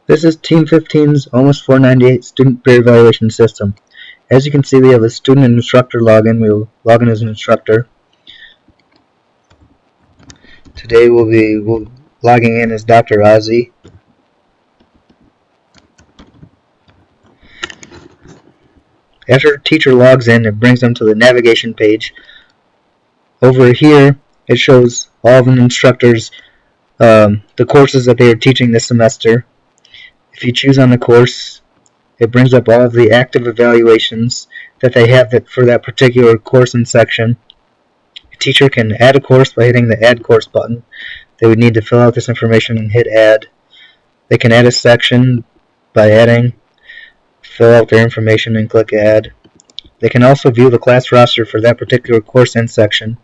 This is Team 15's OMIS498 student peer evaluation system. As you can see, we have a student and instructor login. We'll log in as an instructor. Today we'll be logging in as Dr. Ozzy. After a teacher logs in, it brings them to the navigation page. Over here, it shows all of an instructor's the courses that they are teaching this semester. If you choose on the course, it brings up all of the active evaluations that they have for that particular course and section. A teacher can add a course by hitting the Add Course button. They would need to fill out this information and hit Add. They can add a section by fill out their information and click Add. They can also view the class roster for that particular course and section.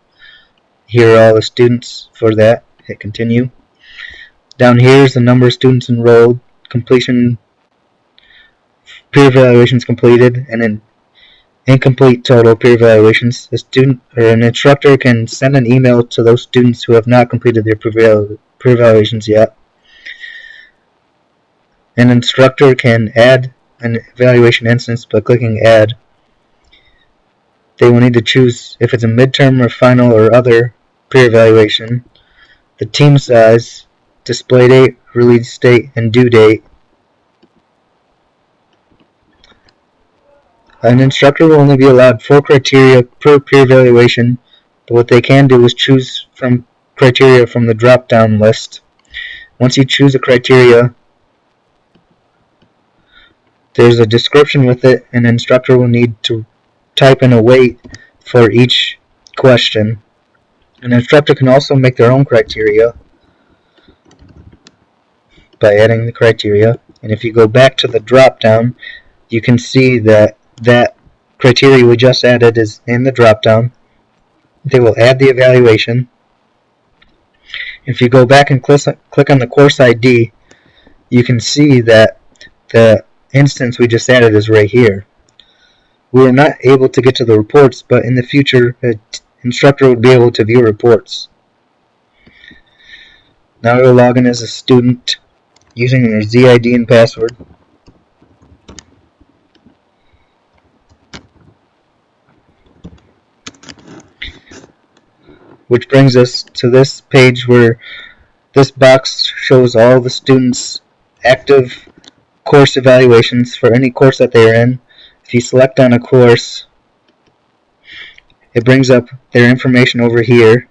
Here are all the students for that. Hit Continue. Down here is the number of students enrolled, completion, peer evaluations completed, and an incomplete total peer evaluations. A student or an instructor can send an email to those students who have not completed their peer evaluations yet. An instructor can add an evaluation instance by clicking Add. They will need to choose if it's a midterm or final or other peer evaluation, the team size, display date, release date, and due date. An instructor will only be allowed 4 criteria per peer evaluation, but what they can do is choose from criteria from the drop-down list. Once you choose a criteria, there's a description with it, and an instructor will need to type in a weight for each question. An instructor can also make their own criteria by adding the criteria, and if you go back to the drop-down, you can see that that criteria we just added is in the drop-down. They will add the evaluation. If you go back and click on the course ID, you can see that the instance we just added is right here. We were not able to get to the reports, but in the future, an instructor would be able to view reports. Now we'll log in as a student using their ZID and password. Which brings us to this page where this box shows all the students' active course evaluations for any course that they are in. If you select on a course, it brings up their information over here.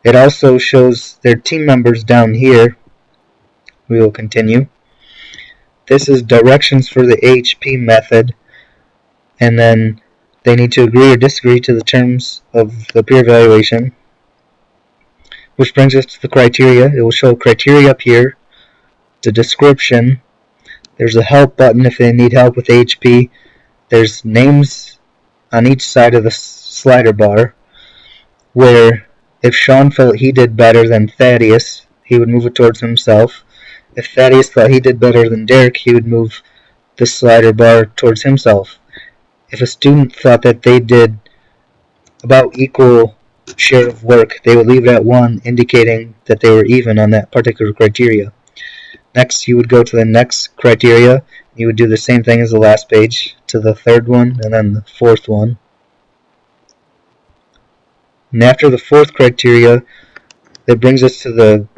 It also shows their team members down here. We will continue. This is directions for the AHP method, and then they need to agree or disagree to the terms of the peer evaluation. Which brings us to the criteria. It will show criteria up here, the description. There's a help button if they need help with AHP. There's names on each side of the slider bar, where if Sean felt he did better than Thaddeus, he would move it towards himself. If Thaddeus thought he did better than Derek, he would move the slider bar towards himself. If a student thought that they did about equal share of work, they would leave it at 1, indicating that they were even on that particular criteria. Next, you would go to the next criteria. You would do the same thing as the last page, to the third one, and then the fourth one. And after the fourth criteria, that brings us to the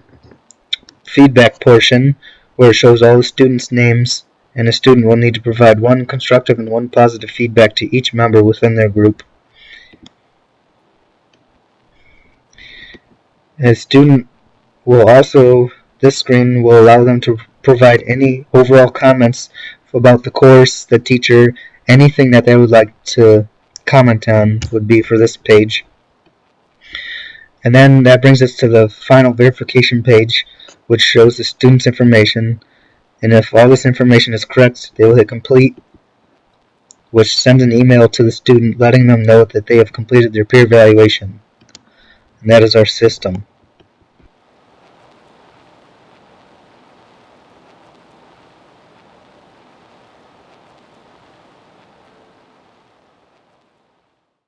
feedback portion, where it shows all the students' names, and a student will need to provide 1 constructive and 1 positive feedback to each member within their group. A student will also, this screen will allow them to provide any overall comments about the course, the teacher, anything that they would like to comment on would be for this page. And then that brings us to the final verification page, which shows the student's information, and if all this information is correct, they will hit complete, which sends an email to the student letting them know that they have completed their peer evaluation. And that is our system.